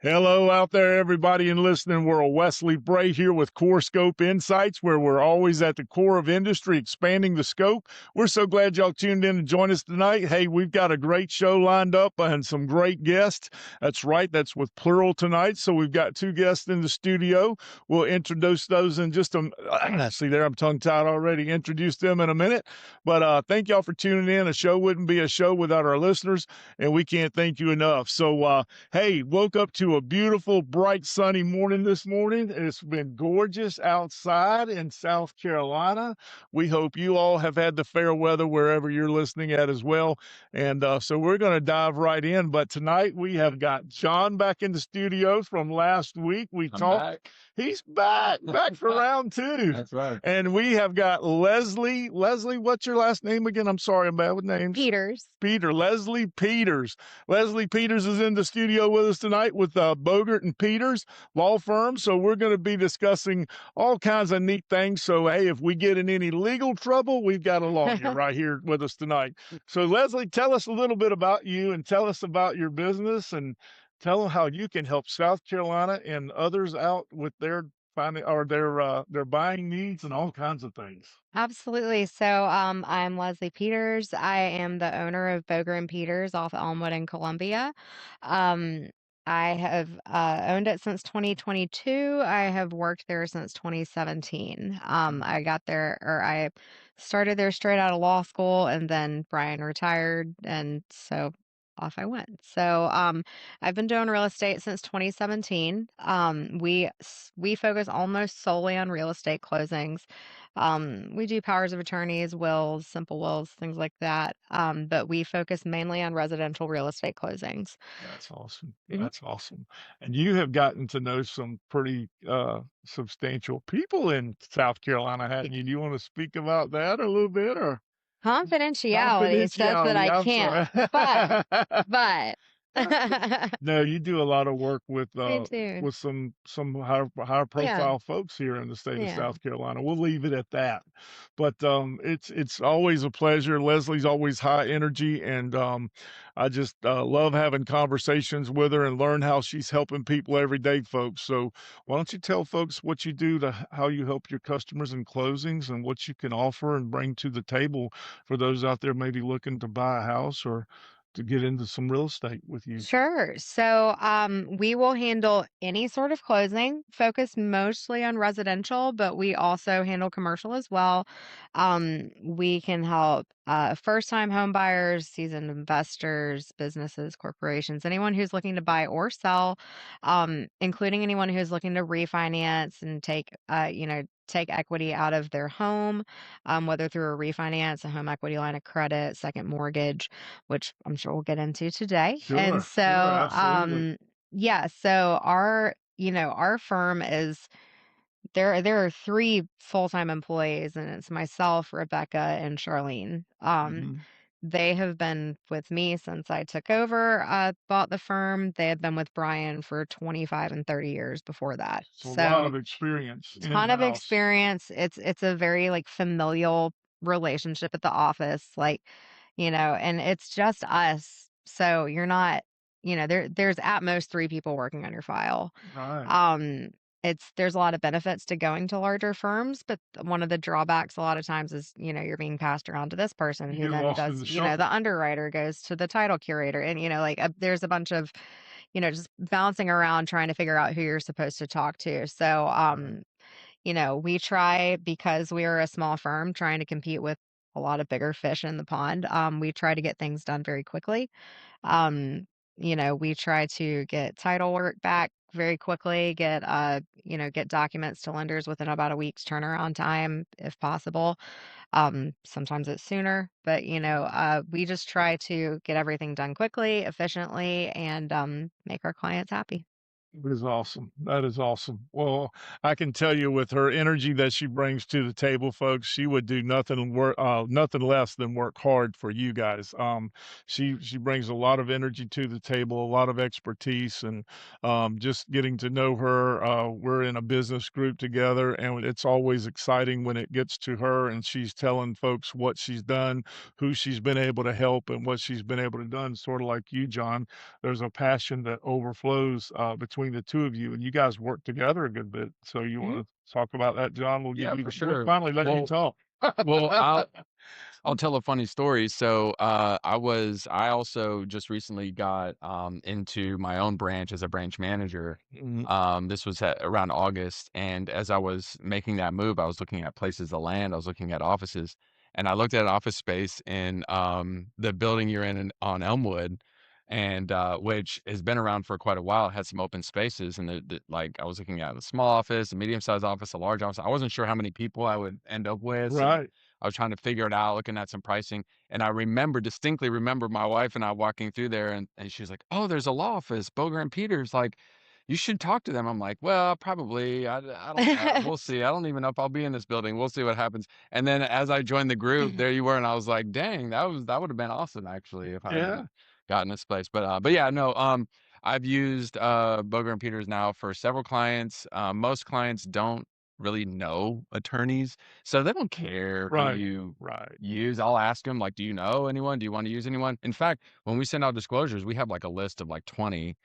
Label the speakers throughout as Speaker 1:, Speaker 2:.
Speaker 1: Hello out there, everybody in listening world. Wesley Bray here with Core Scope Insights, where we're always at the core of industry, expanding the scope. We're so glad y'all tuned in to join us tonight. Hey, we've got a great show lined up and some great guests. That's right, that's with plural tonight. So we've got two guests in the studio. We'll introduce those in just a see there, I'm tongue tied already. Introduce them in a minute. But thank y'all for tuning in. A show wouldn't be a show without our listeners, and we can't thank you enough. So hey, woke up to a beautiful, bright, sunny morning this morning. It's been gorgeous outside in South Carolina. We hope you all have had the fair weather wherever you're listening at as well. And so we're going to dive right in. But tonight we have got John back in the studio from last week. We
Speaker 2: I'm
Speaker 1: talked.
Speaker 2: back.
Speaker 1: He's back for round two.
Speaker 2: That's right.
Speaker 1: And we have got Leslie. Leslie, what's your last name again? I'm sorry, I'm bad with names.
Speaker 3: Peters.
Speaker 1: Leslie Peters. Leslie Peters is in the studio with us tonight with Bogert and Peters law firm. So we're going to be discussing all kinds of neat things. So, hey, if we get in any legal trouble, we've got a lawyer right here with us tonight. So, Leslie, tell us a little bit about you and tell us about your business and tell them how you can help South Carolina and others out with their finding or their buying needs and all kinds of things.
Speaker 3: Absolutely. So, I'm Leslie Peters. I am the owner of Boger and Peters off Elmwood in Columbia. Um, I have owned it since 2022. I have worked there since 2017. I started there straight out of law school, and then Brian retired, and so off I went. So, I've been doing real estate since 2017. We focus almost solely on real estate closings. We do powers of attorneys, wills, simple wills, things like that. But we focus mainly on residential real estate closings.
Speaker 1: That's awesome.
Speaker 3: Mhm.
Speaker 1: That's awesome. And you have gotten to know some pretty substantial people in South Carolina,
Speaker 3: Y-
Speaker 1: hadn't you? Do you want to speak about that a little bit or
Speaker 3: Confidentiality says that
Speaker 1: confidentiality?
Speaker 3: I
Speaker 1: I'm
Speaker 3: can't, but,
Speaker 1: sorry.
Speaker 3: but,
Speaker 1: No, you do a lot of work
Speaker 3: me too.
Speaker 1: with some higher
Speaker 3: Yeah,
Speaker 1: profile folks here in the state of
Speaker 3: yeah.
Speaker 1: South Carolina. We'll leave it at that. But it's always a pleasure. Leslie's always high energy, and I just love having conversations with her and learn how she's helping people every day, folks. So why don't you tell folks what you do to how you help your customers in closings and what you can offer and bring to the table for those out there maybe looking to buy a house or to get into some real estate with you.
Speaker 3: Sure. So, we will handle any sort of closing, focus mostly on residential, but we also handle commercial as well. We can help first-time home buyers, seasoned investors, businesses, corporations, anyone who's looking to buy or sell, including anyone who's looking to refinance and take equity out of their home, whether through a refinance, a home equity line of credit, second mortgage, which I'm sure we'll get into today. And
Speaker 1: Sure,
Speaker 3: so,
Speaker 1: absolutely.
Speaker 3: yeah, so our firm is there are three full-time employees, and it's myself, Rebecca, and Charlene.
Speaker 1: Mhm.
Speaker 3: They have been with me since I took over, bought the firm. They had been with Brian for 25 and 30 years before that.
Speaker 1: So a lot
Speaker 3: So,
Speaker 1: of experience
Speaker 3: ton of
Speaker 1: in-house.
Speaker 3: experience. It's a very like familial relationship at the office, and it's just us. So you're not, there's at most three people working on your file.
Speaker 1: Right.
Speaker 3: Um, there's a lot of benefits to going to larger firms, but one of the drawbacks a lot of times is, you're being passed around to this person
Speaker 1: You
Speaker 3: who
Speaker 1: get
Speaker 3: then
Speaker 1: lost in
Speaker 3: does,
Speaker 1: the
Speaker 3: the
Speaker 1: shuffle.
Speaker 3: underwriter goes to the title curator, and there's a bunch of, just bouncing around trying to figure out who you're supposed to talk to. So,
Speaker 1: Right.
Speaker 3: we try, because we are a small firm trying to compete with a lot of bigger fish in the pond. We try to get things done very quickly. We try to get title work back very quickly, get documents to lenders within about a week's turnaround time, if possible. Sometimes it's sooner, but we just try to get everything done quickly, efficiently, and make our clients happy.
Speaker 1: That is awesome. That is awesome. Well, I can tell you with her energy that she brings to the table, folks, she would do nothing less than work hard for you guys. She brings a lot of energy to the table, a lot of expertise, and just getting to know her. We're in a business group together, and it's always exciting when it gets to her and she's telling folks what she's done, who she's been able to help, and what she's been able to done. Sort of like you, John, there's a passion that overflows between the two of you, and you guys work together a good bit. So you
Speaker 2: Mhm.
Speaker 1: want to talk about that, John?
Speaker 2: Yeah, for
Speaker 1: We'll
Speaker 2: sure.
Speaker 1: finally let you
Speaker 2: Well,
Speaker 1: talk.
Speaker 2: well, I'll tell a funny story. So, I also just recently got into my own branch as a branch manager.
Speaker 1: Mhm.
Speaker 2: This was around August, and as I was making that move, I was looking at places to land. I was looking at offices, and I looked at office space in the building you're in on Elmwood, and which has been around for quite a while. It had some open spaces, and like I was looking at a small office, a medium sized office, a large office. I wasn't sure how many people I would end up with, and
Speaker 1: Right.
Speaker 2: I was trying to figure it out, looking at some pricing, and I distinctly remember my wife and I walking through there, and she was like, "Oh, there's a law office, Boger and Peters, like, you should talk to them." I'm like, "Well, probably. I don't know. We'll see. I don't even know if I'll be in this building. We'll see what happens." And then as I joined the group, there you were, and I was like, "Dang, that would have been awesome actually if I had
Speaker 1: Yeah.
Speaker 2: gotten this place." But yeah, no, I've used Boger and Peters now for several clients. Most clients don't really know attorneys, so they don't care who
Speaker 1: Right.
Speaker 2: you
Speaker 1: Right.
Speaker 2: use. I'll ask them, like, "Do you know anyone? Do you wanna use anyone?" In fact, when we send out disclosures, we have, like, a list of, like, 20,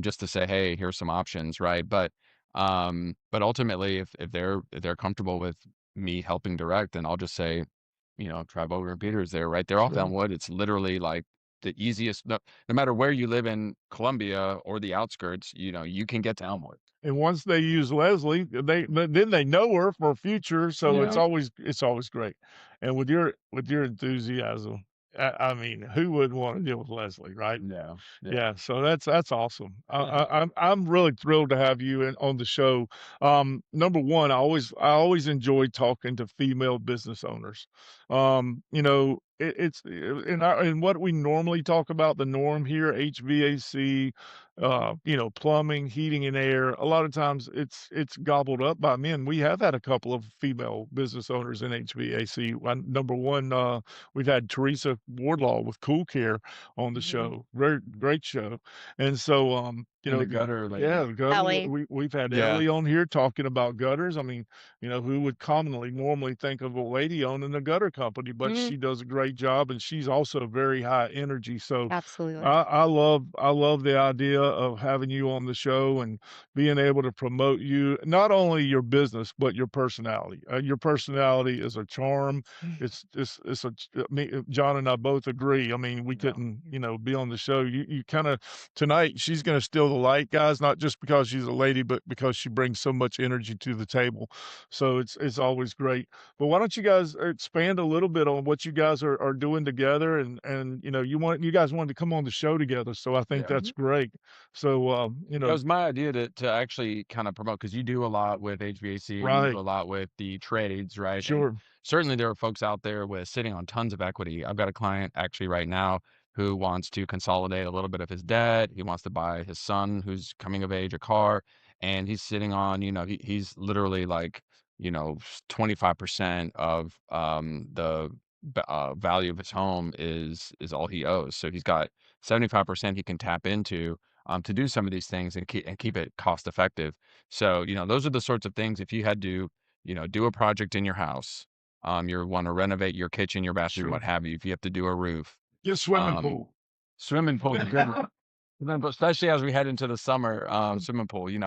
Speaker 2: just to say, "Hey, here's some options," right? But ultimately, if they're comfortable with me helping direct, then I'll just say, "Try Boger and Peters. They're right there off
Speaker 1: Sure.
Speaker 2: Elmwood." It's literally, like, the easiest no matter where you live in Columbia or the outskirts, you can get to Elmwood.
Speaker 1: And once they use Leslie, then they know her for future, so
Speaker 2: Yeah.
Speaker 1: it's always great. And with your enthusiasm, I mean, who wouldn't want to deal with Leslie, right?
Speaker 2: Yeah. Yeah.
Speaker 1: Yeah, so that's awesome. I'm really thrilled to have you on the show. Number one, I always enjoy talking to female business owners. It's in what we normally talk about, the norm here, HVAC, plumbing, heating and air. A lot of times it's gobbled up by men. We have had a couple of female business owners in HVAC. Number one, we've had Teresa Wardlaw with Cool Care on the
Speaker 2: Mhm.
Speaker 1: show. Very great show. And so,
Speaker 2: In the gutter
Speaker 1: yeah,
Speaker 2: lady.
Speaker 1: the gutter.
Speaker 3: Ellie.
Speaker 1: We've had
Speaker 2: Yeah.
Speaker 1: Ellie on here talking about gutters. I mean, who would commonly normally think of a lady owning a gutter company, but
Speaker 2: Mhm.
Speaker 1: she does a great job, and she's also very high energy. So,
Speaker 3: Absolutely.
Speaker 1: I love the idea of having you on the show and being able to promote you, not only your business but your personality. Your personality is a charm. John and I both agree. I mean, we
Speaker 2: Yeah.
Speaker 1: couldn't, be on the show. You kind of tonight. She's going to steal the light, guys. Not just because she's a lady, but because she brings so much energy to the table. So it's always great. But why don't you guys expand a little bit on what you guys are doing together? And you guys wanted to come on the show together, so I think
Speaker 2: Yeah.
Speaker 1: that's great. So
Speaker 2: That was my idea to actually kinda promote because you do a lot with HVAC and you do
Speaker 1: right,
Speaker 2: a lot with the trades, right? And
Speaker 1: sure,
Speaker 2: certainly there are folks out there with sitting on tons of equity. I've got a client actually right now who wants to consolidate a little bit of his debt. He wants to buy his son, who's coming of age, a car, and he's sitting on, he's literally like, 25% of value of his home is all he owes. So he's got 75% he can tap into to do some of these things and keep it cost effective. So, those are the sorts of things if you had to, do a project in your house, you want to renovate your kitchen, your bathroom,
Speaker 1: sure.
Speaker 2: what have you, if you have to do a roof,
Speaker 1: Get swimming
Speaker 2: um,
Speaker 1: pool.
Speaker 2: swimming pool, good. But especially as we head into the summer, swimming pool, yeah,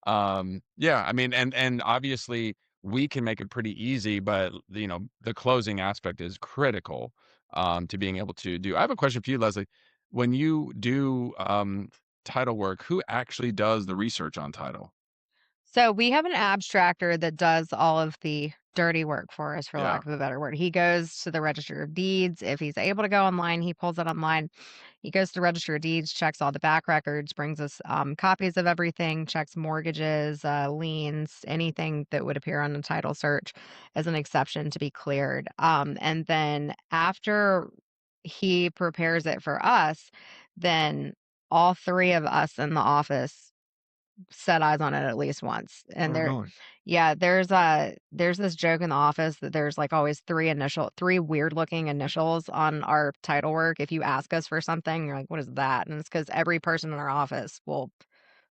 Speaker 2: I mean, and obviously we can make it pretty easy, but the closing aspect is critical to being able to do. I have a question for you, Leslie. When you do title work, who actually does the research on title?
Speaker 3: So we have an abstractor that does all of the dirty work for us, for
Speaker 2: Yeah,
Speaker 3: lack of a better word. He goes to the Register of Deeds. If he's able to go online, he pulls it online. He goes to the Register of Deeds, checks all the back records, brings us copies of everything, checks mortgages, liens, anything that would appear on the title search as an exception to be cleared. And then after he prepares it for us, then all three of us in the office set eyes on it at least once. And
Speaker 1: Really?
Speaker 3: yeah, there's this joke in the office that there's like always three weird looking initials on our title work. If you ask us for something, you're like, what is that? And it's because every person in our office will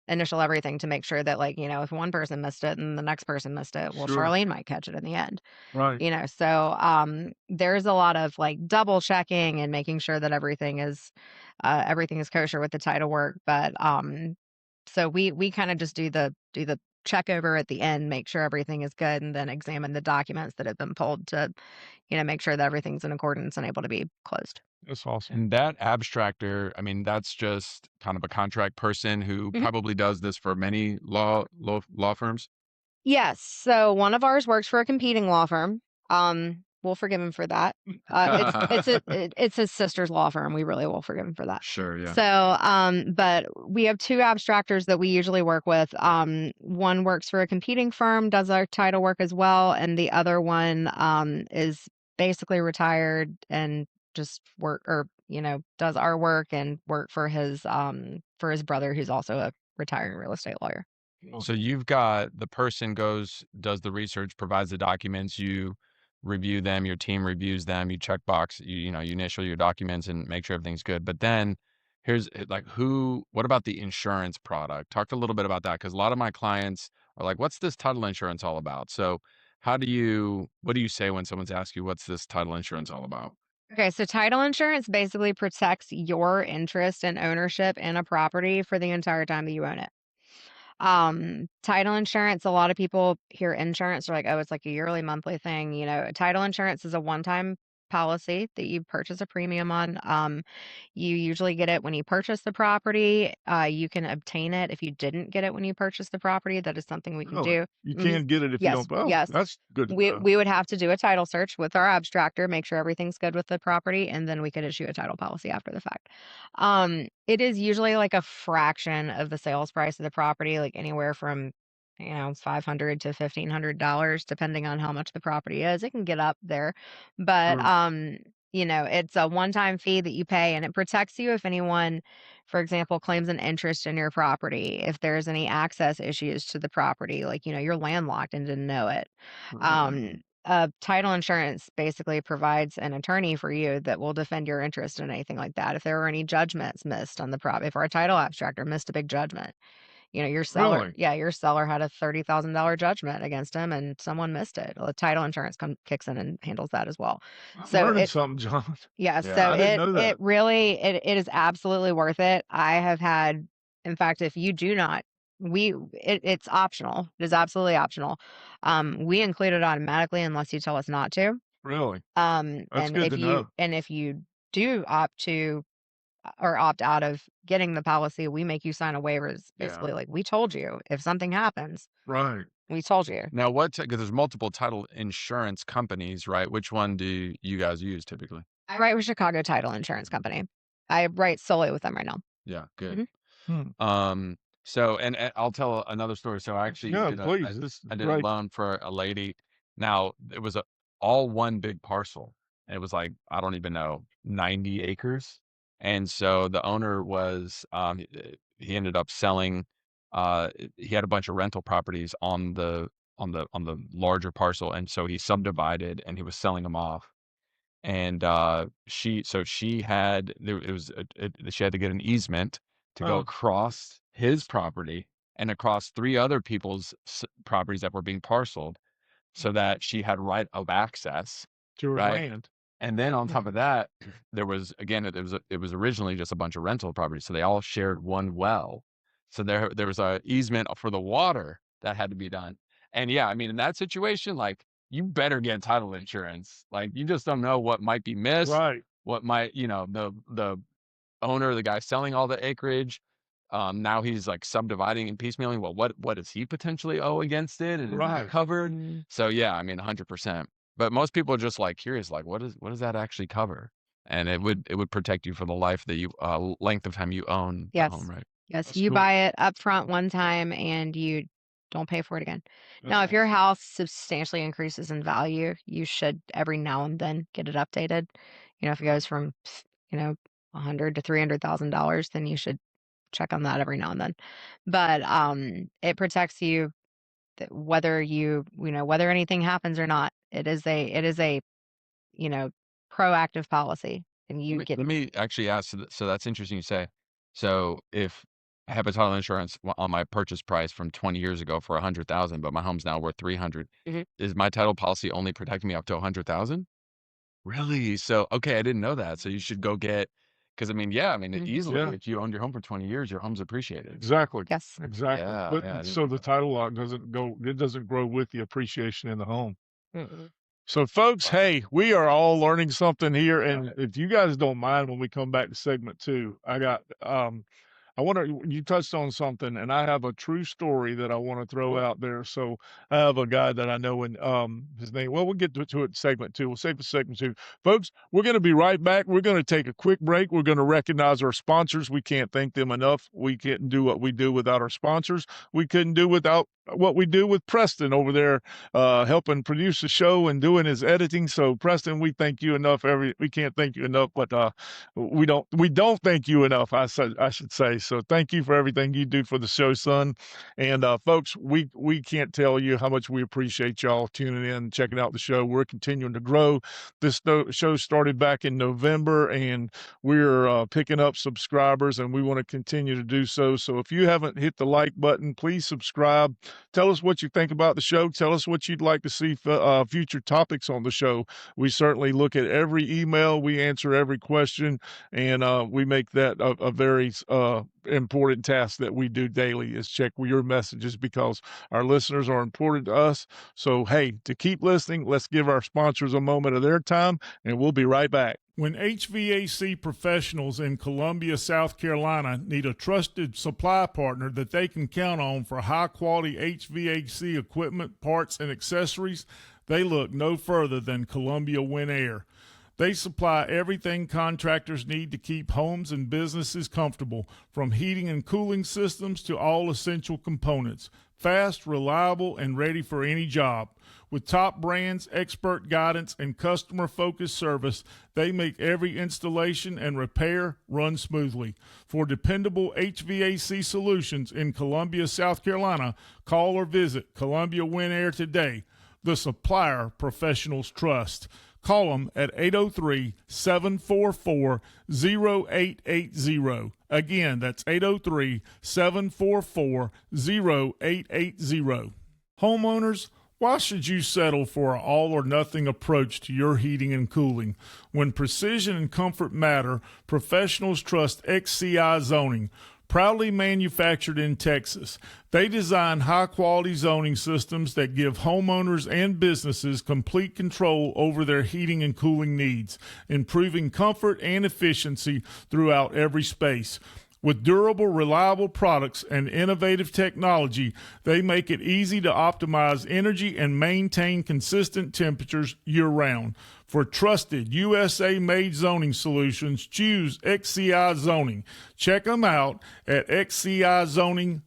Speaker 3: initial everything to make sure that, like, if one person missed it and the next person missed it, well,
Speaker 1: Sure.
Speaker 3: Charlene might catch it in the end.
Speaker 1: Right.
Speaker 3: So there's a lot of like double checking and making sure that everything is kosher with the title work. But so we kind of just do the check over at the end, make sure everything is good, and then examine the documents that have been pulled to, make sure that everything's in accordance and able to be closed.
Speaker 1: That's awesome.
Speaker 2: And that abstractor, I mean, that's just kind of a contract person who
Speaker 3: Mhm.
Speaker 2: probably does this for many law firms.
Speaker 3: Yes. So one of ours works for a competing law firm. We'll forgive him for that. It's his sister's law firm. We really will forgive him for that.
Speaker 2: Sure, yeah.
Speaker 3: So, but we have two abstractors that we usually work with. One works for a competing firm, does our title work as well, and the other one is basically retired and just work or does our work and work for his brother who's also a retiring real estate lawyer.
Speaker 2: So you've got the person goes, does the research, provides the documents, you review them, your team reviews them, you check box, you initial your documents and make sure everything's good. But then here's like what about the insurance product? Talk a little bit about that because a lot of my clients are like, what's this title insurance all about? So what do you say when someone's asked you, what's this title insurance all about?
Speaker 3: Okay, so title insurance basically protects your interest and ownership in a property for the entire time that you own it. Title insurance, a lot of people hear insurance, are like, oh, it's like a yearly, monthly thing. Title insurance is a one-time policy that you purchase a premium on. You usually get it when you purchase the property. You can obtain it if you didn't get it when you purchased the property. That is something we can
Speaker 1: Really?
Speaker 3: do.
Speaker 1: You
Speaker 3: Mhm.
Speaker 1: can get it if you
Speaker 3: Yes,
Speaker 1: don't. Oh,
Speaker 3: yes.
Speaker 1: that's good to
Speaker 3: We
Speaker 1: know.
Speaker 3: we would have to do a title search with our abstractor, make sure everything's good with the property, and then we could issue a title policy after the fact. It is usually like a fraction of the sales price of the property, like anywhere from $500 to $1,500, depending on how much the property is. It can get up there, but
Speaker 1: Sure.
Speaker 3: it's a one-time fee that you pay, and it protects you if anyone, for example, claims an interest in your property. If there's any access issues to the property, like you're landlocked and didn't know it.
Speaker 1: Really?
Speaker 3: Title insurance basically provides an attorney for you that will defend your interest in anything like that. If there were any judgments missed on the property, if our title abstractor missed a big judgment,
Speaker 1: Really?
Speaker 3: your seller had a $30,000 judgment against him and someone missed it. Well, the title insurance kicks in and handles that as well.
Speaker 1: I'm
Speaker 3: So
Speaker 1: learning
Speaker 3: it,
Speaker 1: something, John.
Speaker 3: yeah,
Speaker 2: Yeah.
Speaker 3: so
Speaker 1: I didn't
Speaker 3: it
Speaker 1: know that.
Speaker 3: it really it is absolutely worth it. I have had, in fact, if you do not, it's optional. It is absolutely optional. We include it automatically unless you tell us not to.
Speaker 1: Really? That's
Speaker 3: And
Speaker 1: good to know.
Speaker 3: if you do opt to or opt out of getting the policy, we make you sign a waiver. It's
Speaker 1: Yeah.
Speaker 3: basically like, we told you if something happens,
Speaker 1: Right.
Speaker 3: we told you.
Speaker 2: Now, because there's multiple title insurance companies, right? Which one do you guys use typically?
Speaker 3: I write with Chicago Title Insurance Company. I write solely with them right now.
Speaker 2: Yeah, good.
Speaker 3: Mhm.
Speaker 1: Hmm.
Speaker 2: So, and I'll tell another story. So I actually
Speaker 1: Yeah, please. This is
Speaker 2: I did a
Speaker 1: great.
Speaker 2: loan for a lady. Now it was all one big parcel. And it was like, I don't even know, 90 acres. And so the owner was, he ended up selling, he had a bunch of rental properties on the larger parcel. And so he subdivided and he was selling them off. And she had she had to get an easement to go
Speaker 1: Oh,
Speaker 2: across his property and across three other people's properties that were being parceled so that she had right of access,
Speaker 1: to her
Speaker 2: right?
Speaker 1: land.
Speaker 2: And then on top of that, there was again it was originally just a bunch of rental properties, so they all shared one well. So there was a easement for the water that had to be done. And yeah, I mean, in that situation, like you better get title insurance. Like you just don't know what might be missed,
Speaker 1: Right.
Speaker 2: what might, the owner, the guy selling all the acreage, now he's like subdividing and piecemealing. Well, what does he potentially owe against it? And is that
Speaker 1: Right.
Speaker 2: covered?
Speaker 3: Mm.
Speaker 2: So yeah, I mean, 100%. But most people are just like curious, like what does that actually cover? And it would protect you for the life that you length of time you own the home,
Speaker 3: Yes.
Speaker 2: right?
Speaker 3: Yes.
Speaker 1: That's
Speaker 3: You
Speaker 1: cool.
Speaker 3: buy it up front one time and you don't pay for it again.
Speaker 1: That's
Speaker 3: Now, if your
Speaker 1: awesome.
Speaker 3: house substantially increases in value, you should every now and then get it updated. If it goes from, you know, 100 to $300,000, then you should check on that every now and then. But it protects you whether whether anything happens or not. It is a you know proactive policy, and
Speaker 2: Let
Speaker 3: you
Speaker 2: me
Speaker 3: get
Speaker 2: let me actually ask, so that's interesting you say. So if I have a title insurance on my purchase price from 20 years ago for 100,000, but my home's now worth 300,
Speaker 3: Mhm.
Speaker 2: is my title policy only protecting me up to 100,000? Really? So, okay, I didn't know that. So you should go get, because I mean, yeah, I mean,
Speaker 3: Mhm.
Speaker 2: easily,
Speaker 1: Yeah,
Speaker 2: if you owned your home for 20 years, your home's appreciated.
Speaker 1: exactly.
Speaker 3: Yes.
Speaker 1: Exactly.
Speaker 2: Yeah,
Speaker 1: But
Speaker 2: yeah, I didn't
Speaker 1: so
Speaker 2: know
Speaker 1: the
Speaker 2: that.
Speaker 1: title lock doesn't grow with the appreciation in the home.
Speaker 3: Mm-mm.
Speaker 1: So, folks,
Speaker 2: Wow.
Speaker 1: hey, we are all learning something here. And if you guys don't mind, when we come back to segment two, I want to, you touched on something, and I have a true story that I want to throw
Speaker 2: Cool.
Speaker 1: out there. So I have a guy that I know, and his name, well, we'll get to it in segment two. We'll save for segment two. Folks, we're going to be right back. We're going to take a quick break. We're going to recognize our sponsors. We can't thank them enough. We can't do what we do without our sponsors. We couldn't do without what we do with Preston over there, helping produce the show and doing his editing. So Preston, we thank you enough. We can't thank you enough, but we don't thank you enough. I should say. So thank you for everything you do for the show, son. And folks, we can't tell you how much we appreciate y'all tuning in, checking out the show. We're continuing to grow. This show started back in November, and we're picking up subscribers, and we want to continue to do so. So if you haven't hit the like button, please subscribe. Tell us what you think about the show. Tell us what you'd like to see for future topics on the show. We certainly look at every email. We answer every question, and we make that a very important task that we do daily is check your messages because our listeners are important to us. So, hey, to keep listening, let's give our sponsors a moment of their time, and we'll be right back. When HVAC professionals in Columbia, South Carolina need a trusted supply partner that they can count on for high quality HVAC equipment, parts, and accessories, they look no further than Columbia Wind Air. They supply everything contractors need to keep homes and businesses comfortable, from heating and cooling systems to all essential components. Fast, reliable, and ready for any job. With top brands, expert guidance, and customer-focused service, they make every installation and repair run smoothly. For dependable HVAC solutions in Columbia, South Carolina, call or visit Columbia Wind Air today, the supplier professionals trust. Call them at 803-744-0880. Again, that's 803-744-0880. Homeowners, why should you settle for an all or nothing approach to your heating and cooling? When precision and comfort matter, professionals trust XCI Zoning. Proudly manufactured in Texas, they design high-quality zoning systems that give homeowners and businesses complete control over their heating and cooling needs, improving comfort and efficiency throughout every space. With durable, reliable products and innovative technology, they make it easy to optimize energy and maintain consistent temperatures year-round. For trusted USA-made zoning solutions, choose XCI Zoning. Check them out at xcizoning.com.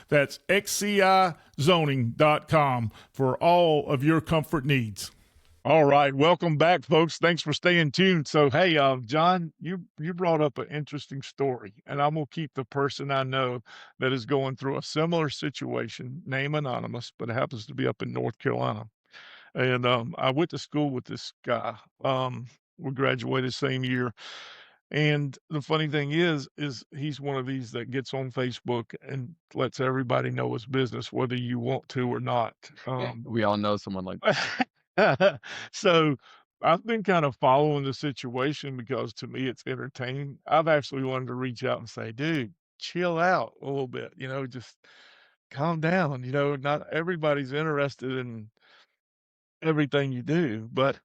Speaker 1: That's xcizoning.com for all of your comfort needs. All right, welcome back, folks. Thanks for staying tuned. So, hey, John, you brought up an interesting story, and I'm gonna keep the person I know that is going through a similar situation, name anonymous, but it happens to be up in North Carolina. And I went to school with this guy. We graduated same year. And the funny thing is he's one of these that gets on Facebook and lets everybody know his business, whether you want to or not.
Speaker 2: We all know someone like
Speaker 1: So I've been kind of following the situation because to me it's entertaining. I've actually wanted to reach out and say, dude, chill out a little bit, just calm down. Not everybody's interested in everything you do, but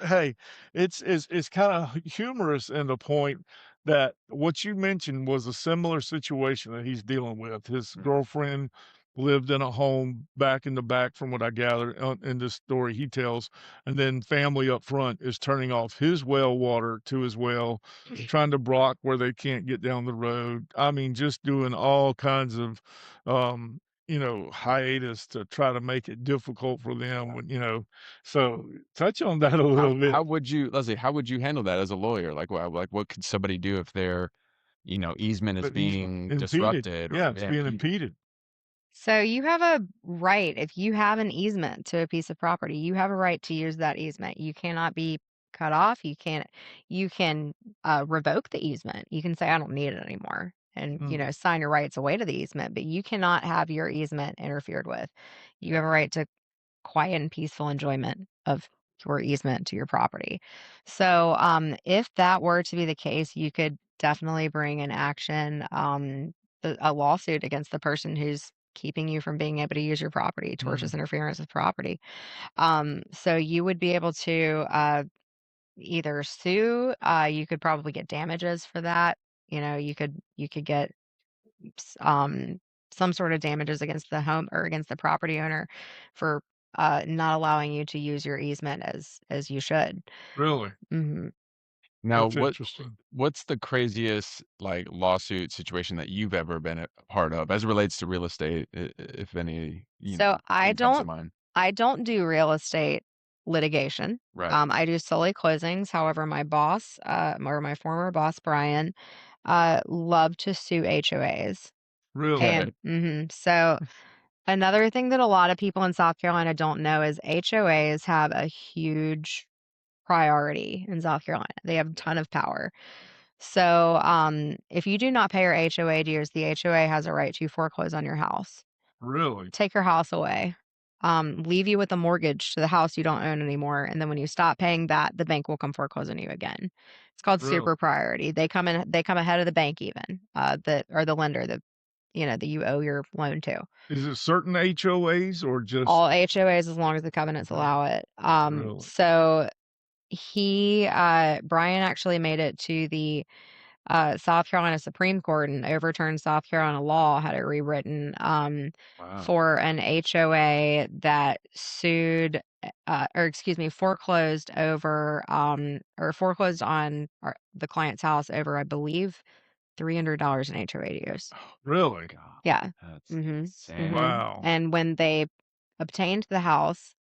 Speaker 1: hey, it's kind of humorous in the point that what you mentioned was a similar situation that he's dealing with. His
Speaker 2: Mm.
Speaker 1: girlfriend lived in a home back in the back, from what I gather in this story he tells, and then family up front is turning off his well water to his well, trying to block where they can't get down the road. I mean, just doing all kinds of um hiatus to try to make it difficult for them so touch on that a
Speaker 2: How
Speaker 1: little bit.
Speaker 2: how would you, Leslie, how would you handle that as a lawyer? Like, what could somebody do if they're, easement is
Speaker 1: But easement
Speaker 2: being
Speaker 1: impeded.
Speaker 2: disrupted or
Speaker 1: Yeah, it's being
Speaker 2: impeded.
Speaker 1: impeded.
Speaker 3: So you have a right, if you have an easement to a piece of property, you have a right to use that easement. You cannot be cut off. You can revoke the easement. You can say, I don't need it anymore and,
Speaker 1: Mm,
Speaker 3: sign your rights away to the easement, but you cannot have your easement interfered with. You have a right to quiet and peaceful enjoyment of your easement to your property. So, if that were to be the case, you could definitely bring an action, a lawsuit against the person who's keeping you from being able to use your property, tortious
Speaker 1: mm,
Speaker 3: interference with property. So you would be able to either sue. You could probably get damages for that. You could get some sort of damages against the home or against the property owner for not allowing you to use your easement as you should.
Speaker 1: really?
Speaker 3: Hmm.
Speaker 2: Now,
Speaker 1: That's interesting.
Speaker 2: what's the craziest like lawsuit situation that you've ever been a part of as it relates to real estate, if any,
Speaker 3: So I
Speaker 2: thing comes to
Speaker 3: don't
Speaker 2: mind?
Speaker 3: I don't do real estate litigation.
Speaker 2: Right.
Speaker 3: I do solely closings. However, my boss, or my former boss, Brian, loved to sue HOAs.
Speaker 1: Really?
Speaker 3: And
Speaker 2: Okay.
Speaker 3: so another thing that a lot of people in South Carolina don't know is HOAs have a huge priority in South Carolina. They have a ton of power. So, if you do not pay your HOA dues, the HOA has a right to foreclose on your house,
Speaker 1: Really?
Speaker 3: take your house away, leave you with a mortgage to the house you don't own anymore, and then when you stop paying that, the bank will come foreclose on you again. It's called
Speaker 1: Really?
Speaker 3: super priority. They come ahead of the bank even, or the lender that you owe your loan to.
Speaker 1: Is it certain HOAs or just
Speaker 3: All HOAs as long as the covenants
Speaker 1: okay,
Speaker 3: allow it.
Speaker 1: really?
Speaker 3: So Brian actually made it to the South Carolina Supreme Court and overturned South Carolina law, had it rewritten,
Speaker 2: Wow.
Speaker 3: for an HOA that sued, or excuse me, foreclosed over, or foreclosed on the client's house over, I believe, $300 in HOA dues.
Speaker 1: Really?
Speaker 2: God,
Speaker 3: Yeah.
Speaker 2: that's
Speaker 3: Mhm. Mhm.
Speaker 2: insane.
Speaker 1: Wow.
Speaker 3: And when they obtained the house,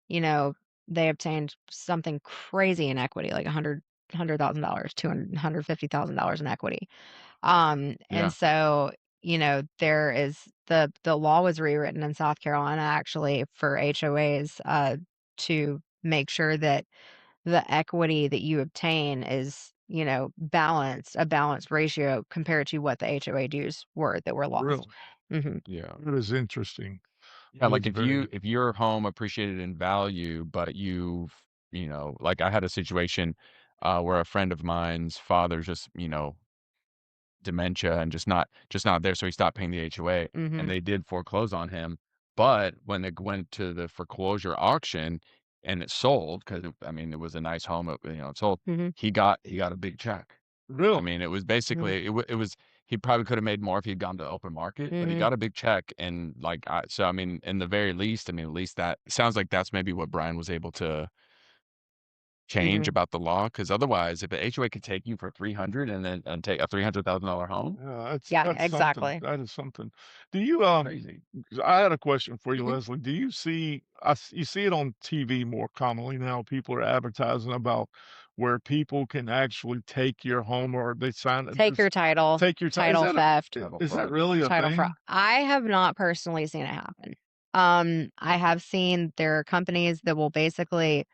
Speaker 3: you know, they obtained something crazy in equity, like $100,000, $250,000 in equity. And
Speaker 2: Yeah.
Speaker 3: so, there is the law was rewritten in South Carolina actually for HOAs to make sure that the equity that you obtain is, balanced, a balanced ratio compared to what the HOA dues were that were lost.
Speaker 1: Really?
Speaker 3: Hmm.
Speaker 2: Yeah.
Speaker 1: That is interesting.
Speaker 2: Yeah,
Speaker 1: That
Speaker 2: like
Speaker 1: is very
Speaker 2: if your home appreciated in value, but like I had a situation where a friend of mine's father just, dementia and just not there, so he stopped paying the HOA and
Speaker 3: Hmm.
Speaker 2: they did foreclose on him. But when it went to the foreclosure auction and it sold, because I mean it was a nice home, it sold,
Speaker 3: Hmm.
Speaker 2: he got a big check. I
Speaker 1: really.
Speaker 2: mean, it was
Speaker 3: Hmm.
Speaker 2: basically it was he probably could have made more if he'd gone to open market, but he
Speaker 3: Hmm.
Speaker 2: got a big check and like so I mean, in the very least, I mean, at least that sounds like that's maybe what Brian was able to change
Speaker 3: Hmm.
Speaker 2: about the law. Because otherwise, if a HOA could take you for 300 and then take a $300,000 home,
Speaker 1: Yeah,
Speaker 3: Yeah,
Speaker 1: that's something.
Speaker 3: exactly.
Speaker 1: That is something. Do you
Speaker 2: crazy.
Speaker 1: 'cause I had a question for you,
Speaker 3: Mhm.
Speaker 1: Leslie. Do you see you see it on TV more commonly now, people are advertising about where people can actually take your home or they sign
Speaker 3: Take your title,
Speaker 1: take your time.
Speaker 3: title theft,
Speaker 2: Title
Speaker 1: Is that
Speaker 2: fraud.
Speaker 1: really a
Speaker 3: title fraud.
Speaker 1: thing?
Speaker 3: I have not personally seen it happen. I have seen there are companies that will basically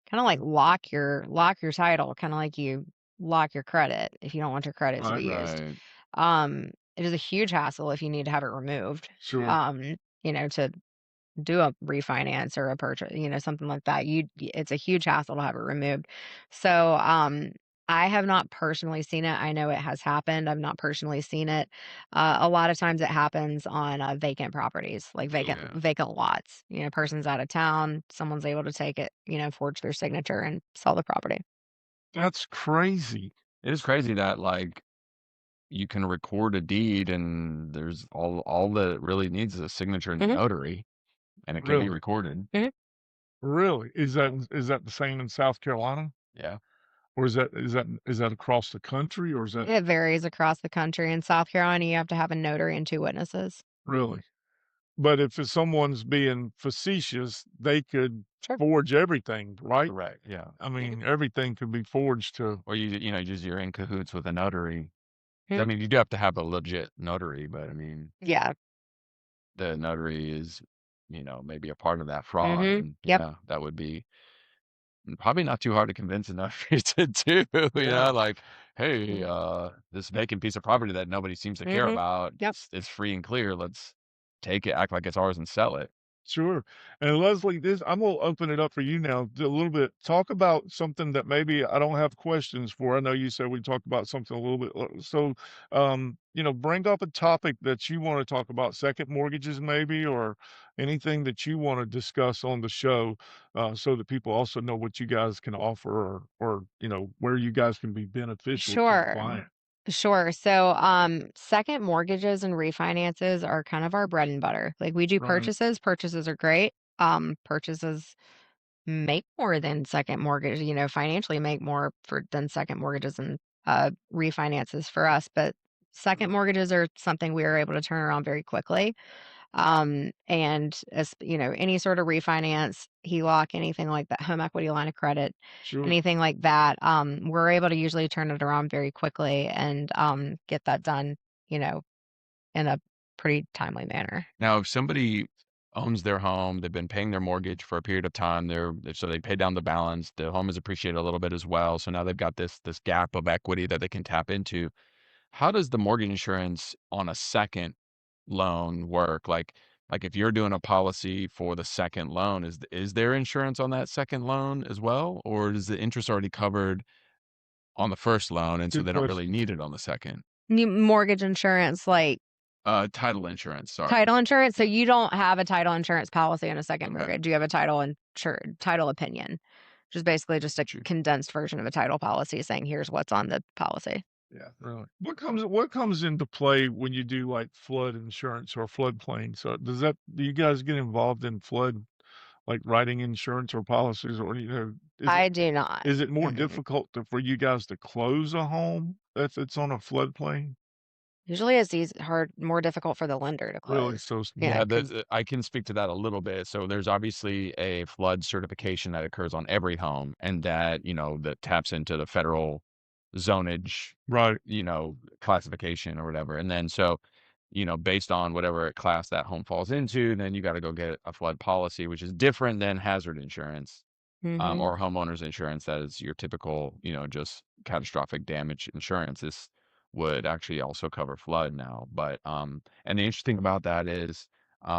Speaker 3: kind of like lock your title, kind of like you lock your credit if you don't want your credit to
Speaker 1: Right.
Speaker 3: be used.
Speaker 2: Right.
Speaker 3: It is a huge hassle if you need to have it removed.
Speaker 1: Sure.
Speaker 3: To do a refinance or a purchase, something like that. It's a huge hassle to have it removed. So, I have not personally seen it. I know it has happened. I've not personally seen it. A lot of times it happens on vacant properties, like vacant
Speaker 2: Yeah.
Speaker 3: vacant lots. Person's out of town, someone's able to take it, forge their signature and sell the property.
Speaker 1: That's crazy.
Speaker 2: It is crazy that, like, you can record a deed and there's all that it really needs is a signature in the
Speaker 3: Hmm.
Speaker 2: notary, and it can be
Speaker 1: Really?
Speaker 2: recorded.
Speaker 3: Hmm.
Speaker 1: Really? Is that the same in South Carolina?
Speaker 2: Yeah.
Speaker 1: Or is that across the country or is that
Speaker 3: It varies across the country. In South Carolina, you have to have a notary and two witnesses.
Speaker 1: really? But if someone's being facetious, they could
Speaker 3: Sure.
Speaker 1: forge everything, right?
Speaker 2: Correct. Yeah.
Speaker 1: I mean, everything could be forged to
Speaker 2: Or you know, just you're in cahoots with a notary. I
Speaker 3: Mm.
Speaker 2: mean, you do have to have a legit notary, but I mean,
Speaker 3: Yeah.
Speaker 2: the notary is, you know, maybe a part of that fraud,
Speaker 3: Mhm.
Speaker 2: and
Speaker 3: Yep.
Speaker 2: yeah, that would be probably not too hard to convince a notary to do. You
Speaker 1: yeah.
Speaker 2: know, like, hey,
Speaker 3: Mm.
Speaker 2: this vacant piece of property that nobody seems to care
Speaker 3: Mhm.
Speaker 2: about,
Speaker 3: Yep.
Speaker 2: it's free and clear. Let's take it, act like it's ours, and sell it.
Speaker 1: Sure. And Leslie, this I'm gonna open it up for you now a little bit. Talk about something that maybe I don't have questions for. I know you said we talked about something a little bit. So, bring up a topic that you want to talk about, second mortgages maybe, or anything that you want to discuss on the show, so that people also know what you guys can offer, or where you guys can be beneficial to the
Speaker 3: Sure.
Speaker 1: client.
Speaker 3: Sure. So, second mortgages and refinances are kind of our bread and butter. Like we do
Speaker 1: Right.
Speaker 3: purchases. Purchases are great. Purchases make more than second mortgage, financially make more than second mortgages and refinances for us. But second mortgages are something we are able to turn around very quickly. And as any sort of refinance, HELOC, anything like that, home equity line of credit,
Speaker 1: Sure.
Speaker 3: anything like that, we're able to usually turn it around very quickly and get that done, you know, in a pretty timely manner.
Speaker 2: Now, if somebody owns their home, they've been paying their mortgage for a period of time, so they pay down the balance, the home is appreciated a little bit as well. So now they've got this gap of equity that they can tap into. How does the mortgage insurance on a second loan work? Like if you're doing a policy for the second loan, is there insurance on that second loan as well? Or is the interest already covered on the first loan and so
Speaker 1: Good
Speaker 2: they don't really
Speaker 1: question.
Speaker 2: need it on the second?
Speaker 3: Mortgage insurance, like
Speaker 2: Title insurance, sorry.
Speaker 3: title insurance. So you don't have a title insurance policy on a second
Speaker 2: Okay.
Speaker 3: mortgage. You have a title opinion, which is basically just a
Speaker 2: Gotcha.
Speaker 3: condensed version of a title policy saying here's what's on the policy.
Speaker 1: Yeah, really. What comes into play when you do like flood insurance or floodplain? So do you guys get involved in flood, like writing insurance or policies, or is it
Speaker 3: I do not.
Speaker 1: is it more
Speaker 3: Mm-mm.
Speaker 1: difficult for you guys to close a home if it's on a floodplain?
Speaker 3: Usually it's more difficult for the lender to
Speaker 1: Really?
Speaker 3: close.
Speaker 1: So
Speaker 3: Yeah,
Speaker 2: Yeah,
Speaker 3: because
Speaker 2: I can speak to that a little bit. So there's obviously a flood certification that occurs on every home, and that, you know, that taps into the federal zonage,
Speaker 1: right,
Speaker 2: you know, classification or whatever. And then so, you know, based on whatever class that home falls into, then you got to go get a flood policy, which is different than hazard insurance,
Speaker 3: hmm
Speaker 2: or homeowners insurance. That is your typical, you know, just catastrophic damage insurance. This would actually also cover flood now. But and the interesting about that is,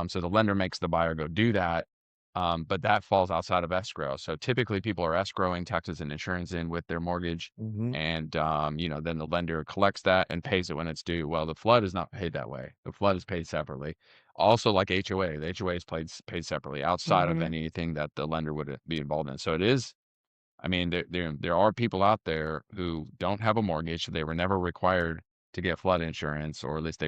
Speaker 2: so the lender makes the buyer go do that, but that falls outside of escrow. So typically people are escrowing taxes and insurance in with their mortgage,
Speaker 1: hmm,
Speaker 2: and you know, then the lender collects that and pays it when it's due. Well, the flood is not paid that way. The flood is paid separately. Also, like HOA, the HOA is paid separately outside of
Speaker 3: hmm
Speaker 2: anything that the lender would be involved in. So it is, I mean, there are people out there who don't have a mortgage. They were never required to get flood insurance, or at least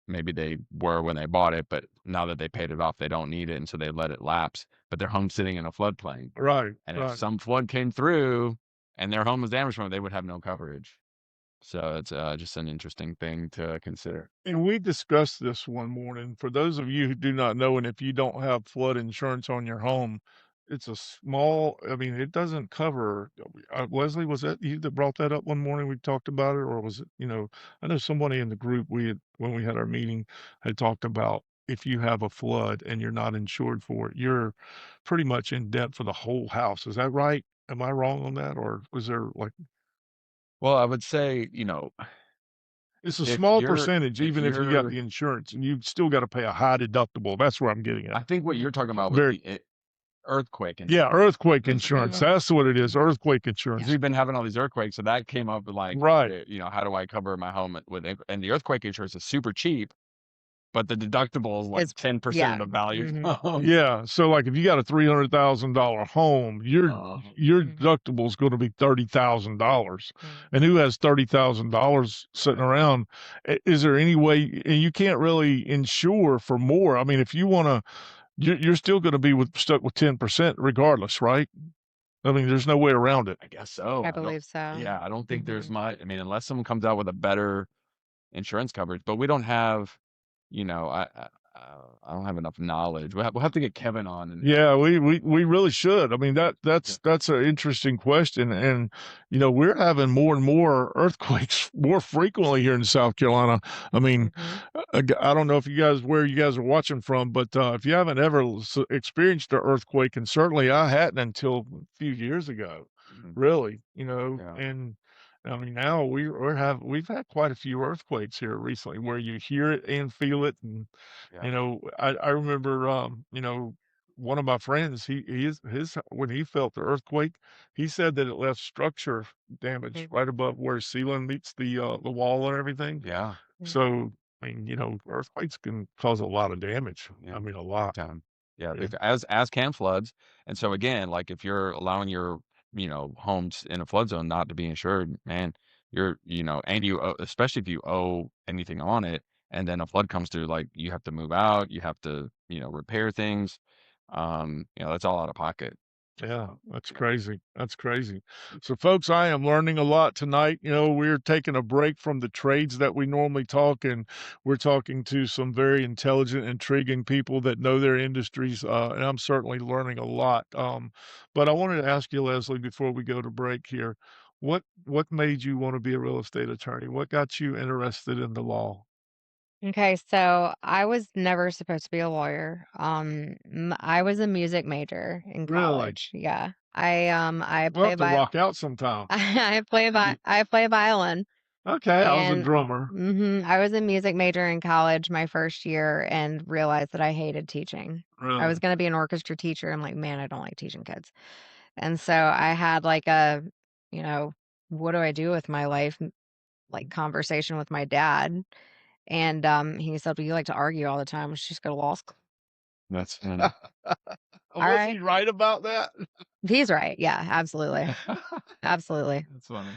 Speaker 2: maybe they were when they bought it, but now that they paid it off, they don't need it, and so they let it lapse. But their home's sitting in a floodplain,
Speaker 1: right,
Speaker 2: and if
Speaker 1: right.
Speaker 2: some flood came through and their home was damaged from it, they would have no coverage. So it's just an interesting thing to consider.
Speaker 1: And we discussed this one morning. For those of you who do not know, and if you don't have flood insurance on your home, it's a small, I mean, it doesn't cover. Leslie, was that you that brought that up one morning? We talked about it, or was it, I know somebody in the group when we had our meeting, had talked about if you have a flood and you're not insured for it, you're pretty much in debt for the whole house. Is that right? Am I wrong on that? Or was there like,
Speaker 2: Well, I would say, you know,
Speaker 1: it's a
Speaker 2: if
Speaker 1: small
Speaker 2: you're
Speaker 1: percentage,
Speaker 2: if
Speaker 1: even if you got
Speaker 2: you're
Speaker 1: the insurance, and you've still got to pay a high deductible. That's where I'm getting at.
Speaker 2: I think what you're talking about would
Speaker 1: Very,
Speaker 2: be earthquake
Speaker 1: yeah,
Speaker 2: insurance.
Speaker 1: earthquake
Speaker 2: Because
Speaker 1: insurance. That's what it is. Earthquake
Speaker 2: because
Speaker 1: insurance.
Speaker 2: we've been having all these earthquakes, so that came up like,
Speaker 1: Right.
Speaker 2: you know, how do I cover my home and the earthquake insurance is super cheap, but the deductible is like
Speaker 3: It's
Speaker 2: 10% of
Speaker 3: yeah.
Speaker 2: the value of
Speaker 3: hmm
Speaker 2: the home.
Speaker 1: Yeah. So like if you got a $300,000 home, your
Speaker 2: Uh,
Speaker 1: your
Speaker 3: hmm
Speaker 1: deductible is going to be $30,000. And
Speaker 3: hmm
Speaker 1: who has $30,000 sitting around? Is there any way, and you can't really insure for more? I mean, if you want to, you're still going to be stuck with 10% regardless, right? I mean, there's no way around it.
Speaker 2: I guess so.
Speaker 3: I believe so.
Speaker 2: Yeah, I don't think there's
Speaker 3: hmm
Speaker 2: much. I mean, unless someone comes out with a better insurance coverage, but we don't have, you know, I don't have enough knowledge. We'll have to get Kevin on and
Speaker 1: Yeah, we really should. I mean, that's an interesting question, and we're having more and more earthquakes more frequently here in South Carolina. I mean,
Speaker 3: Mhm.
Speaker 1: I don't know if where you guys are watching from, but if you haven't ever experienced an earthquake, and certainly I hadn't until a few years ago,
Speaker 2: Mhm.
Speaker 1: really,
Speaker 2: Yeah.
Speaker 1: and I mean now we've had quite a few earthquakes here recently where you hear it and feel it, and
Speaker 2: Yeah.
Speaker 1: I remember, one of my friends, he is his when he felt the earthquake, he said that it left structure damage
Speaker 3: Mm,
Speaker 1: right above where ceiling meets the wall and everything.
Speaker 2: Yeah.
Speaker 3: mm,
Speaker 1: So, I mean, earthquakes can cause a lot of damage.
Speaker 2: Yeah.
Speaker 1: I mean, a
Speaker 2: Big
Speaker 1: lot.
Speaker 2: time. Yeah.
Speaker 1: Yeah.
Speaker 2: If as can floods. And so again, like if you're allowing your, homes in a flood zone not to be insured, man, and you owe, especially if you owe anything on it, and then a flood comes through, like you have to move out, you have to, repair things. That's all out of pocket.
Speaker 1: Yeah, that's crazy. That's crazy. So, folks, I am learning a lot tonight. We're taking a break from the trades that we normally talk, and we're talking to some very intelligent, intriguing people that know their industries, and I'm certainly learning a lot. But I wanted to ask you, Leslie, before we go to break here, what made you want to be a real estate attorney? What got you interested in the law?
Speaker 3: Okay, so I was never supposed to be a lawyer. I was a music major in
Speaker 1: Really?
Speaker 3: college. Yeah. I
Speaker 1: We'll
Speaker 3: play
Speaker 1: have to rock out sometime.
Speaker 3: I play violin.
Speaker 1: Okay, I was a
Speaker 3: And
Speaker 1: drummer.
Speaker 3: I was a music major in college my first year and realized that I hated teaching. I was
Speaker 1: Really?
Speaker 3: going to be an orchestra teacher. I'm like, man, I don't like teaching kids. And so I had like a, you know, what do I do with my life? Like conversation with my dad. And he said, well, you like to argue all the time. We should just go to law school.
Speaker 2: That's funny.
Speaker 3: All
Speaker 1: Was
Speaker 3: right.
Speaker 1: he right about that?
Speaker 3: He's right. Yeah, absolutely. Absolutely.
Speaker 2: That's funny.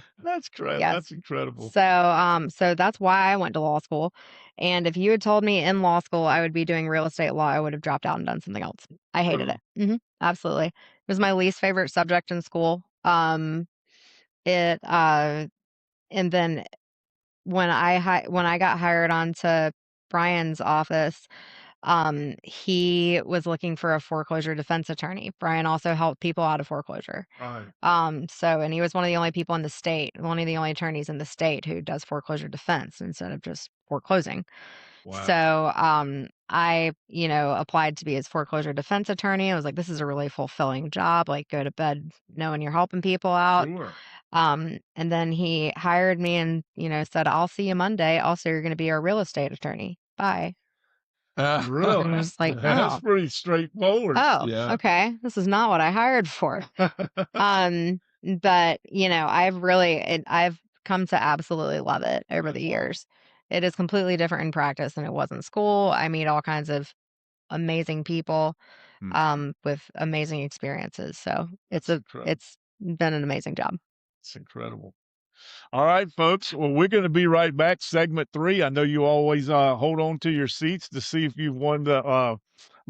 Speaker 3: Yes.
Speaker 1: That's incredible.
Speaker 3: So that's why I went to law school. And if you had told me in law school I would be doing real estate law, I would have dropped out and done something else. I hated
Speaker 1: Really?
Speaker 3: it. Absolutely. It was my least favorite subject in school. It and then when I got hired onto Brian's office, he was looking for a foreclosure defense attorney. Brian also helped people out of foreclosure.
Speaker 1: Right.
Speaker 3: And he was one of the only people in the state, one of the only attorneys in the state who does foreclosure defense instead of just foreclosing.
Speaker 1: Wow.
Speaker 3: So, I, applied to be his foreclosure defense attorney. I was like, this is a really fulfilling job. Like, go to bed knowing you're helping people out.
Speaker 1: Sure.
Speaker 3: And then he hired me and, said, I'll see you Monday. Also, you're going to be our real estate attorney. Bye.
Speaker 1: Really?
Speaker 3: And I was like,
Speaker 1: That's pretty straightforward.
Speaker 2: Yeah.
Speaker 3: okay. This is not what I hired for. But I've come to absolutely love it over the years. It is completely different in practice than it was in school. I meet all kinds of amazing people,
Speaker 2: Hmm.
Speaker 3: with amazing experiences. So
Speaker 1: That's incredible.
Speaker 3: it's been an amazing job.
Speaker 1: It's incredible. All right, folks. Well, we're going to be right back. Segment 3. I know you always hold on to your seats to see if you've won the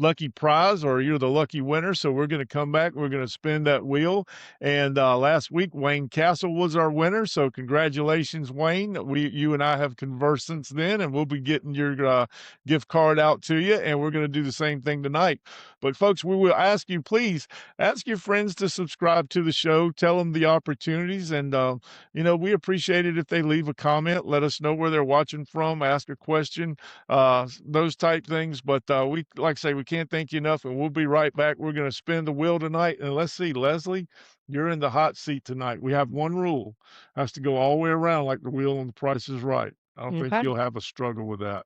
Speaker 1: lucky prize or you're the lucky winner. So we're going to come back. We're going to spin that wheel. And last week, Wayne Castle was our winner. So congratulations, Wayne. You and I have conversed since then, and we'll be getting your gift card out to you. And we're going to do the same thing tonight. But folks, we will ask you, please ask your friends to subscribe to the show. Tell them the opportunities, and we appreciate it if they leave a comment, let us know where they're watching from, ask a question, those type things. But we, like I say, we can't thank you enough, and we'll be right back. We're going to spin the wheel tonight, and let's see, Leslie, you're in the hot seat tonight. We have one rule: has to go all the way around like the wheel on The Price is Right. I don't think
Speaker 3: Okay.
Speaker 1: you'll have a struggle with that.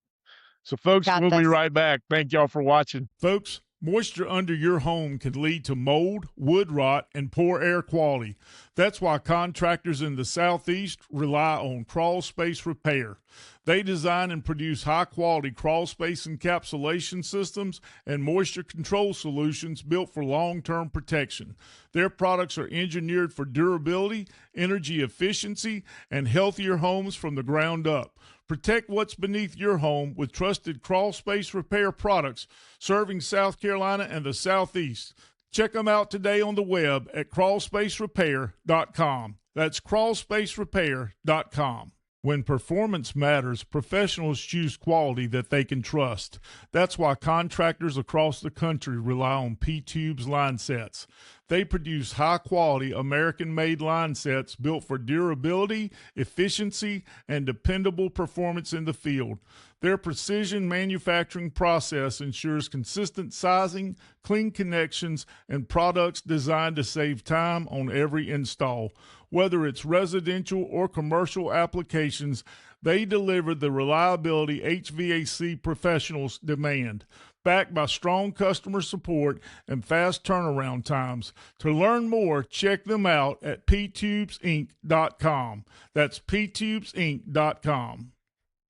Speaker 1: So, folks,
Speaker 3: Got
Speaker 1: we'll be
Speaker 3: this.
Speaker 1: right back. Thank y'all for watching. Folks, moisture under your home can lead to mold, wood rot, and poor air quality. That's why contractors in the Southeast rely on Crawl Space Repair. They design and produce high-quality crawl space encapsulation systems and moisture control solutions built for long-term protection. Their products are engineered for durability, energy efficiency, and healthier homes from the ground up. Protect what's beneath your home with trusted Crawl Space Repair products serving South Carolina and the Southeast. Check them out today on the web at crawlspacerepair.com. That's crawlspacerepair.com. When performance matters, professionals choose quality that they can trust. That's why contractors across the country rely on P-Tubes line sets. They produce high-quality American-made line sets built for durability, efficiency, and dependable performance in the field. Their precision manufacturing process ensures consistent sizing, clean connections, and products designed to save time on every install. Whether it's residential or commercial applications, they deliver the reliability HVAC professionals demand, backed by strong customer support and fast turnaround times. To learn more, check them out at ptubesinc.com. That's ptubesinc.com.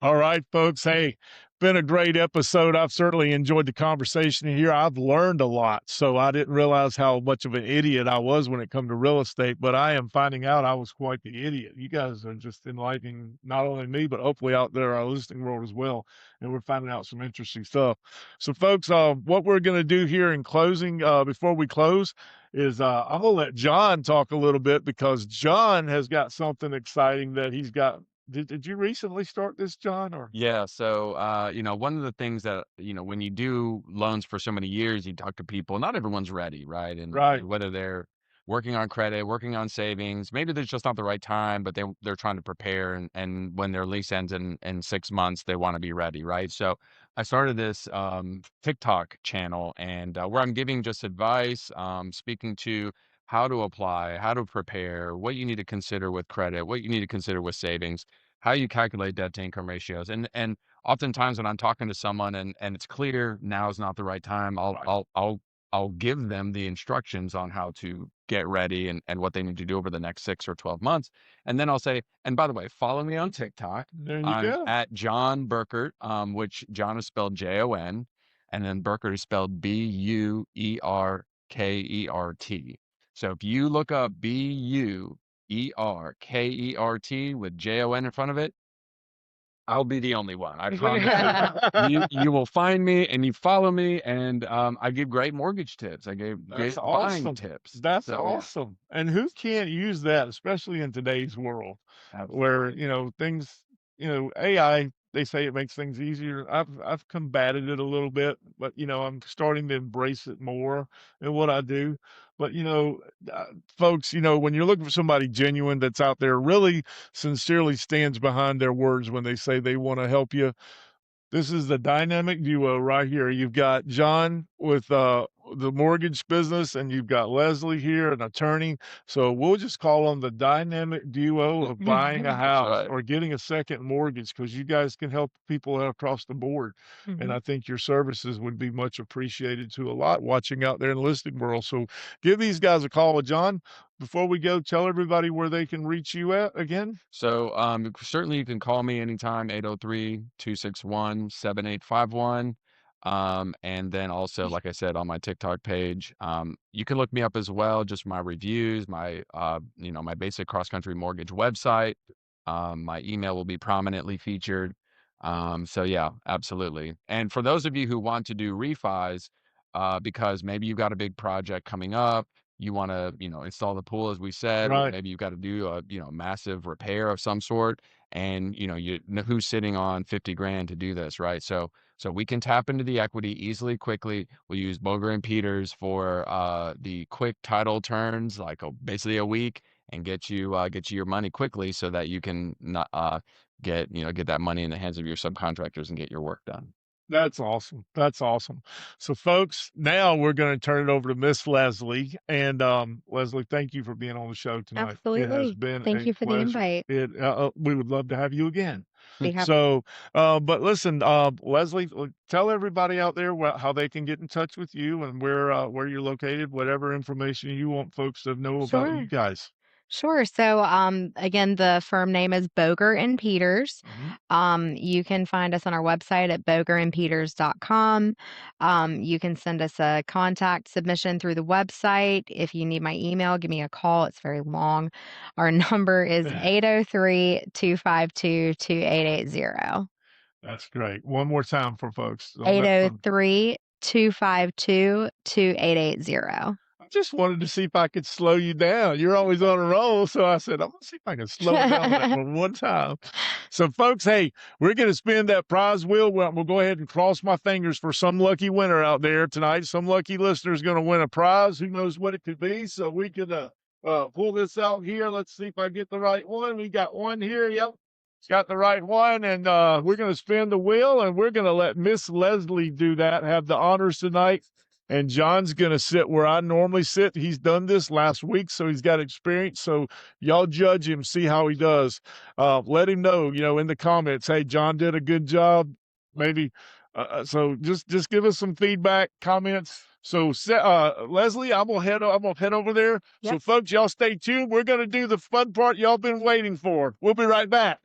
Speaker 1: All right, folks. Hey, been a great episode. I've certainly enjoyed the conversation here. I've learned a lot. So I didn't realize how much of an idiot I was when it come to real estate, but I am finding out I was quite the idiot. You guys are just enlightening not only me, but hopefully out there our listening world as well. And we're finding out some interesting stuff. So folks, what we're going to do here in closing, before we close, is I'm going to let John talk a little bit, because John has got something exciting that he's got. Did you recently start this, John? Or
Speaker 2: Yeah. So, one of the things that, when you do loans for so many years, you talk to people, not everyone's ready, right? And
Speaker 1: right,
Speaker 2: whether they're working on credit, working on savings, maybe there's just not the right time, but they're trying to prepare. And when their lease ends in 6 months, they want to be ready, right? So I started this TikTok channel, and where I'm giving just advice, speaking to how to apply, how to prepare, what you need to consider with credit, what you need to consider with savings, how you calculate debt to income ratios. And oftentimes when I'm talking to someone and it's clear now is not the right time,
Speaker 1: right.
Speaker 2: I'll give them the instructions on how to get ready and what they need to do over the next 6 or 12 months. And then I'll say, and by the way, follow me on TikTok.
Speaker 1: There you
Speaker 2: I'm
Speaker 1: go.
Speaker 2: at John Burkert, which John is spelled Jon, and then Burkert is spelled Buerkert. So if you look up Buerkert with Jon in front of it, I'll be the only one. I promise you will find me and you follow me, and I give great mortgage tips. I give
Speaker 1: That's
Speaker 2: great buying
Speaker 1: awesome.
Speaker 2: tips.
Speaker 1: That's
Speaker 2: So
Speaker 1: awesome. And who can't use that, especially in today's world where,
Speaker 2: absolutely.
Speaker 1: things, AI, they say it makes things easier. I've combated it a little bit, but I'm starting to embrace it more in what I do. But uh, folks, when you're looking for somebody genuine that's out there really sincerely stands behind their words when they say they want to help you, this is the dynamic duo right here. You've got John with the mortgage business, and you've got Leslie here, an attorney. So we'll just call them the dynamic duo of buying a
Speaker 2: That's
Speaker 1: house
Speaker 2: right.
Speaker 1: or getting a second mortgage, because you guys can help people across the board. And
Speaker 3: Mhm.
Speaker 1: I think your services would be much appreciated to a lot watching out there in the listing world. So give these guys a call. John, before we go, tell everybody where they can reach you at again.
Speaker 2: So certainly you can call me anytime, 803-261-7851. And then also, like I said, on my TikTok page, you can look me up as well, just my reviews, my basic cross-country mortgage website. My email will be prominently featured. So yeah, absolutely. And for those of you who want to do refis, because maybe you've got a big project coming up, you want to, install the pool, as we said, or
Speaker 1: Right.
Speaker 2: maybe you've got to do a, massive repair of some sort, and you know who's sitting on 50 grand to do this, right? So we can tap into the equity easily, quickly. We use Boger and Peters for the quick title turns, like basically a week, and get you your money quickly, so that you can not get that money in the hands of your subcontractors and get your work done.
Speaker 1: That's awesome. That's awesome. So, folks, now we're going to turn it over to Miss Leslie. And Leslie, thank you for being on the show tonight. It has
Speaker 3: Absolutely.
Speaker 1: been
Speaker 3: Thank
Speaker 1: a
Speaker 3: you for the
Speaker 1: pleasure.
Speaker 3: invite.
Speaker 1: We would love to have you again.
Speaker 3: Be happy.
Speaker 1: So, but listen, Leslie, tell everybody out there how they can get in touch with you and where you're located, whatever information you want folks to know about you
Speaker 3: Sure.
Speaker 1: guys.
Speaker 3: Sure. So, again, the firm name is Boger and Peters.
Speaker 1: Mhm.
Speaker 3: You can find us on our website at bogerandpeters.com. You can send us a contact submission through the website. If you need my email, give me a call. It's very long. Our number is 803-252-2880.
Speaker 1: That's great. One more time for folks.
Speaker 3: 803-252-2880.
Speaker 1: just wanted to see if I could slow you down. You're always on a roll. So I said, I'm going to see if I can slow it down that one time. So, folks, hey, we're going to spin that prize wheel. We'll go ahead and cross my fingers for some lucky winner out there tonight. Some lucky listener is going to win a prize. Who knows what it could be? So we could pull this out here. Let's see if I get the right one. We got one here. Yep. It's got the right one. And we're going to spin the wheel, and we're going to let Miss Leslie do that, have the honors tonight. And John's going to sit where I normally sit. He's done this last week, so he's got experience. So y'all judge him, see how he does. Let him know, in the comments, hey, John did a good job. Maybe. So just give us some feedback, comments. So Leslie, I'm gonna head over there.
Speaker 3: Yep.
Speaker 1: So folks, y'all stay tuned. We're gonna do the fun part y'all been waiting for. We'll be right back.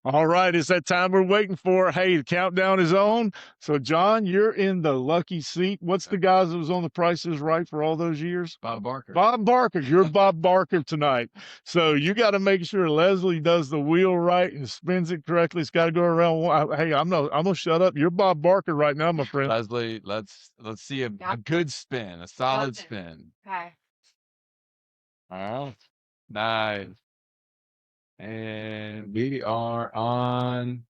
Speaker 1: All right, it's that time we're waiting for. Hey, the countdown is on. So, John, you're in the lucky seat. What's the guy that was on The Price is Right for all those years?
Speaker 2: Bob Barker.
Speaker 1: Bob Barker. You're Bob Barker tonight. So you got to make sure Leslie does the wheel right and spins it correctly. It's got to go around. Hey, I'm gonna shut up. You're Bob Barker right now, my friend.
Speaker 2: Leslie, let's see a good spin, a solid spin.
Speaker 3: Okay.
Speaker 2: All right. Nice. And we are on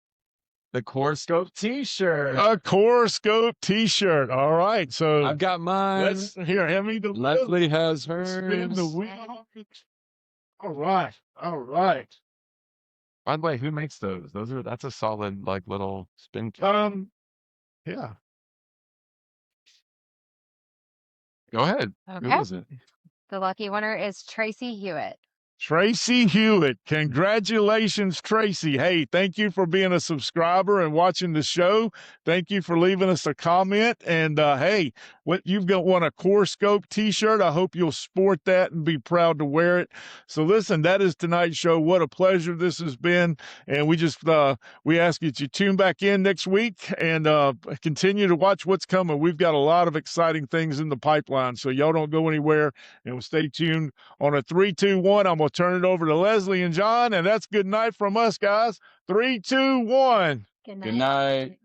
Speaker 2: the Corescope t-shirt.
Speaker 1: A Corescope t-shirt. All right. So
Speaker 2: I've got mine.
Speaker 1: hand me the
Speaker 2: Leslie has
Speaker 1: spin the
Speaker 2: hers.
Speaker 1: wheel. All right. All right.
Speaker 2: By the way, who makes those? That's a solid little spin kit.
Speaker 1: Yeah.
Speaker 2: Go ahead. Who
Speaker 3: Okay.
Speaker 2: was it?
Speaker 3: The lucky winner is Tracy Hewitt.
Speaker 1: Tracy Hewitt. Congratulations, Tracy. Hey, thank you for being a subscriber and watching the show. Thank you for leaving us a comment. And hey, you've won a Corescope t-shirt. I hope you'll sport that and be proud to wear it. So listen, that is tonight's show. What a pleasure this has been. And we just we ask you to tune back in next week and continue to watch what's coming. We've got a lot of exciting things in the pipeline. So y'all don't go anywhere, and we'll stay tuned. On a 3, 2, 1, I'm going to turn it over to Leslie and John, and that's good night from us, guys. 3, 2, 1.
Speaker 3: Good night.
Speaker 2: Good night.